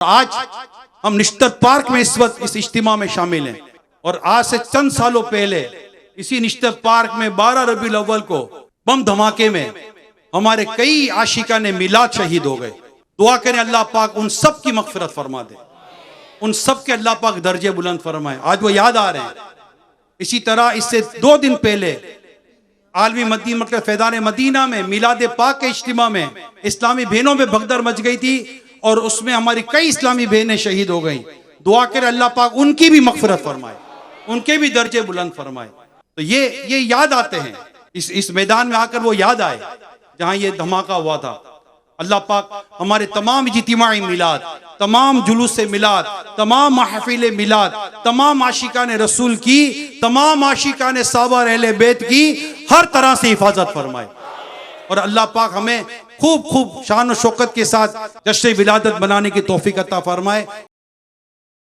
आज हम निश्चित पार्क में इस वक्त इस इज्तिमा में शामिल हैं और आज से चंद सालों पहले इसी निश्चित पार्क में 12 रबीउल अव्वल को बम धमाके में हमारे कई आशिका ने मिलाद शहीद हो गए। दुआ करें अल्लाह पाक उन सब की मगफिरत फरमा दे, उन सब के अल्लाह पाक दर्जे बुलंद फरमाए। आज वो याद आ रहे हैं। इसी तरह इससे 2 दिन पहले आलमी मदीना मतलब फैज़ान मदीना में मिलाद पाक के इज्तिमा में इस्लामी बहनों में भगदड़ मच गई थी और उसमें हमारी कई इस्लामी बहनें शहीद हो गई। दुआ करें अल्लाह पाक उनकी भी मगफिरत फरमाए, उनके भी दर्जे बुलंद फरमाए। तो ये याद आते हैं, इस मैदान में आकर वो याद आए जहां ये धमाका हुआ था। अल्लाह पाक हमारे तमाम इज्तिमाई मिलाद, तमाम जुलूस से मिलाद, तमाम महफिल मिलाद, तमाम आशिकाने रसूल की, तमाम आशिकाने साहबा अहले बैत की हर तरह से हिफाजत फरमाए और अल्लाह पाक हमें खूब खूब शान और शौकत के साथ जश्न विलादत बनाने की तौफीक अता फरमाए।